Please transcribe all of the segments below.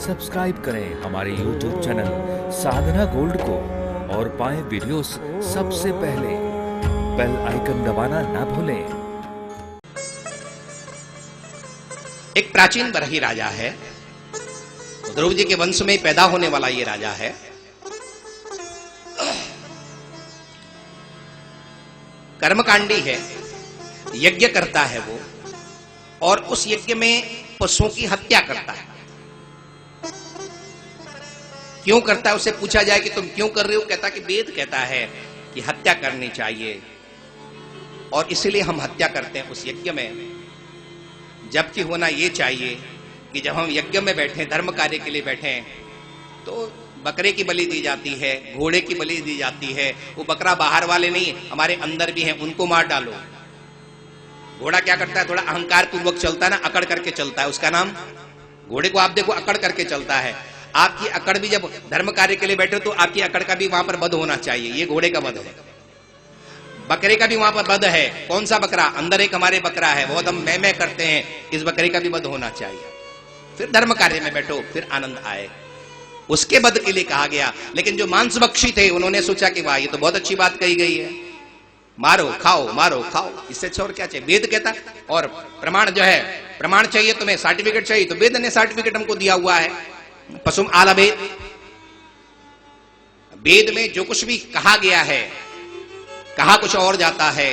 Subscribe करें हमारे YouTube channel साधना gold को और पाएं वीडियोस सबसे पहले। बेल आइकन दबाना ना भूलें। एक प्राचीन बरही राजा है, ध्रुव जी के वंश में पैदा होने वाला ये राजा है। कर्मकांडी है, यज्ञ करता है वो, और उस यज्ञ में पशुओं की हत्या करता है। क्यों करता है? उससे पूछा जाए कि तुम क्यों कर रहे हो, कहता कि वेद कहता है कि हत्या करनी चाहिए और इसलिए हम हत्या करते हैं उस यज्ञ में। जबकि होना ये चाहिए कि जब हम यज्ञ में बैठे, धर्म कार्य के लिए बैठे, तो बकरे की बलि दी जाती है, घोड़े की बलि दी जाती है। वो बकरा बाहर वाले नहीं, हमारे अंदर भी हैं, उनको मार डालो। घोड़ा क्या करता है? थोड़ा अहंकार पूर्वक चलता है ना, अकड़ करके चलता है, उसका नाम घोड़े को आप देखो अकड़ करके चलता है। आपकी अकड़ भी जब धर्म कार्य के लिए बैठे तो आपकी अकड़ का भी वहां पर वध होना चाहिए। ये घोड़े का वध है। बकरे का भी वहां पर वध है। कौन सा बकरा? अंदर एक हमारे बकरा है, बहुत हम मैं करते हैं, इस बकरे का भी वध होना चाहिए। फिर धर्म कार्य में बैठो, फिर आनंद आए। उसके वध के लिए कहा गया। लेकिन जो मांस बख्शी थे उन्होंने सोचा कि वाह, ये तो बहुत अच्छी बात कही गई है, मारो खाओ, मारो खाओ, इससे अच्छा और क्या चाहिए। वेद कहता, और प्रमाण जो है, प्रमाण चाहिए तुम्हें, सर्टिफिकेट चाहिए, तो वेद ने सर्टिफिकेट हमको दिया हुआ है। पशुम आलभेत, वेद में जो कुछ भी कहा गया है, कहा कुछ और जाता है,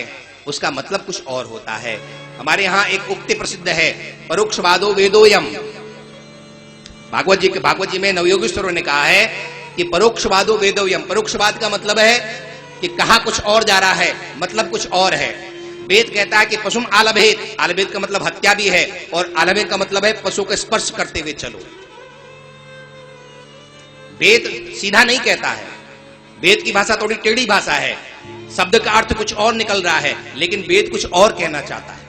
उसका मतलब कुछ और होता है। हमारे यहां एक उक्ति प्रसिद्ध है, परोक्षवादो वेदोयम। भागवत जी में नवयोगीश्वरों ने कहा है कि परोक्षवादो वेदोयम। परोक्षवाद का मतलब है कि कहा कुछ और जा रहा है, मतलब कुछ और है। वेद कहता है कि पशुम आलभेत, आलभेत का मतलब हत्या भी है, और आलभेत का मतलब है पशु को स्पर्श करते हुए चलो। वेद सीधा नहीं कहता है, वेद की भाषा थोड़ी टेढ़ी भाषा है, शब्द का अर्थ कुछ और निकल रहा है, लेकिन वेद कुछ और कहना चाहता है।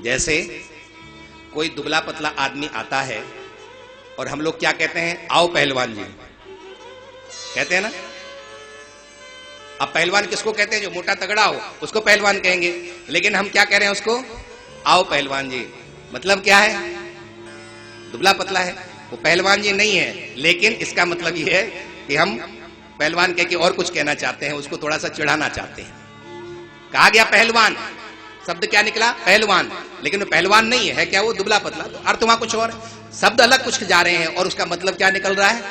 जैसे कोई दुबला पतला आदमी आता है और हम लोग क्या कहते हैं? आओ पहलवान जी, कहते हैं ना। अब पहलवान किसको कहते हैं? जो मोटा तगड़ा हो उसको पहलवान कहेंगे। लेकिन हम क्या कह रहे हैं उसको? आओ पहलवान जी। मतलब क्या है? दुबला पतला है, वो पहलवान जी नहीं है, लेकिन इसका मतलब ये है कि हम पहलवान कह के और कुछ कहना चाहते हैं, उसको थोड़ा सा चिढ़ाना चाहते हैं। कहा गया पहलवान, शब्द क्या निकला? पहलवान। लेकिन वो पहलवान नहीं है, क्या वो दुबला पतला, तो अर्थ वहां कुछ और, शब्द अलग कुछ जा रहे हैं और उसका मतलब क्या निकल रहा है?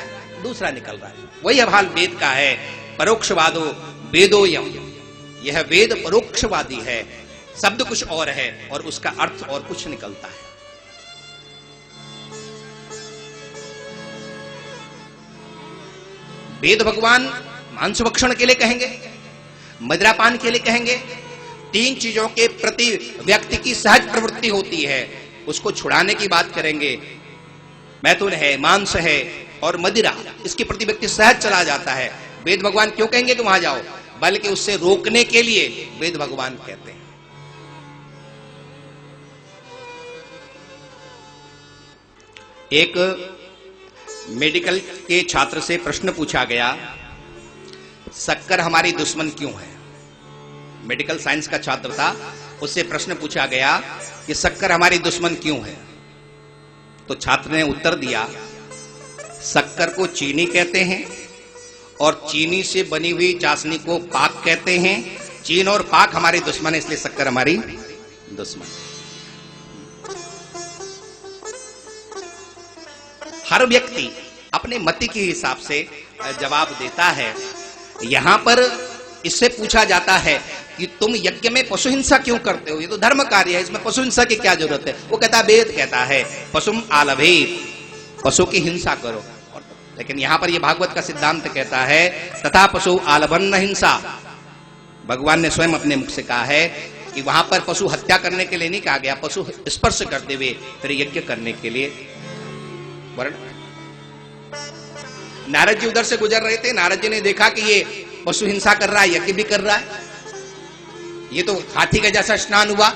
दूसरा निकल रहा है। वही हाल वेद का है, परोक्षवादो वेदोयम। यह वेद परोक्षवादी है, शब्द कुछ और है और उसका अर्थ और कुछ निकलता है। वेद भगवान मांस भक्षण के लिए कहेंगे, मदिरापान के लिए कहेंगे। तीन चीजों के प्रति व्यक्ति की सहज प्रवृत्ति होती है, उसको छुड़ाने की बात करेंगे। मैथुन है, मांस है और मदिरा, इसके प्रति व्यक्ति सहज चला जाता है। वेद भगवान क्यों कहेंगे कि वहां जाओ? बल्कि उससे रोकने के लिए वेद भगवान कहते हैं। एक मेडिकल के छात्र से प्रश्न पूछा गया, शक्कर हमारी दुश्मन क्यों है? मेडिकल साइंस का छात्र था, उससे प्रश्न पूछा गया कि शक्कर हमारी दुश्मन क्यों है? तो छात्र ने उत्तर दिया, शक्कर को चीनी कहते हैं और चीनी से बनी हुई चाशनी को पाक कहते हैं। चीन और पाक हमारे दुश्मन है, इसलिए शक्कर हमारी दुश्मन है। हर व्यक्ति अपने मति के हिसाब से जवाब देता है। यहां पर इससे पूछा जाता है कि तुम यज्ञ में पशु हिंसा क्यों करते हो? ये तो धर्म कार्य है, इसमें पशु हिंसा की क्या जरूरत है? वो कहता है, वेद कहता है पशुम आलभेत, पशु की हिंसा करो। लेकिन यहां पर ये भागवत का सिद्धांत कहता है, तथा पशु आलभन न हिंसा। भगवान ने स्वयं अपने मुख से कहा है कि वहां पर पशु हत्या करने के लिए नहीं कहा गया, पशु स्पर्श करते हुए फिर यज्ञ करने के लिए वर्ण। नारद जी उधर से गुजर रहे थे, नारद जी ने देखा कि ये पशु हिंसा कर रहा है, यज्ञ भी कर रहा है। ये तो हाथी का जैसा स्नान हुआ,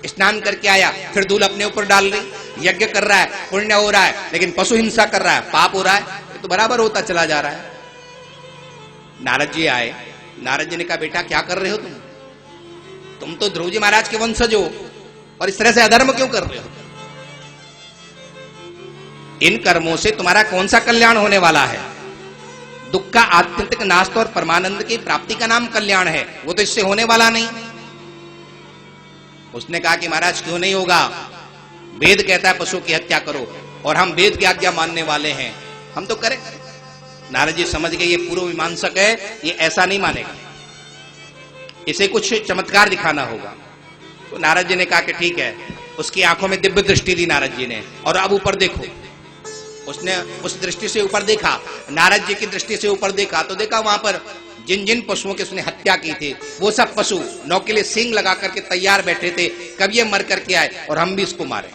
स्नान करके आया, फिर धूल अपने ऊपर डाल रही, यज्ञ कर रहा है, पुण्य हो रहा है, लेकिन पशु हिंसा कर रहा है, पाप हो रहा है। ये तो बराबर होता चला जा रहा है। नारद जी आए, नारद जी ने कहा, बेटा क्या कर रहे हो तुम तो ध्रुव जी महाराज के वंशज हो और इस तरह से अधर्म क्यों कर रहे हो? इन कर्मों से तुम्हारा कौन सा कल्याण होने वाला है? दुख का आत्यंतिक नाश और परमानंद की प्राप्ति का नाम कल्याण है, वो तो इससे होने वाला नहीं। उसने कहा कि महाराज क्यों नहीं होगा, वेद कहता है पशु की हत्या करो और हम वेद की आज्ञा मानने वाले हैं, हम तो करें। नारद जी समझ गए ये पूर्व मीमांसक है, ये ऐसा नहीं मानेगा, इसे कुछ चमत्कार दिखाना होगा। तो नारद जी ने कहा कि ठीक है। उसकी आंखों में दिव्य दृष्टि दी नारद जी ने, और अब ऊपर देखो। उसने उस दृष्टि से ऊपर देखा, नारद जी की दृष्टि से ऊपर देखा तो देखा वहां पर जिन जिन पशुओं की उसने हत्या की थी वो सब पशु नौ के लिए सींग लगा करके तैयार बैठे थे, कब ये मर करके आए और हम भी इसको मारे।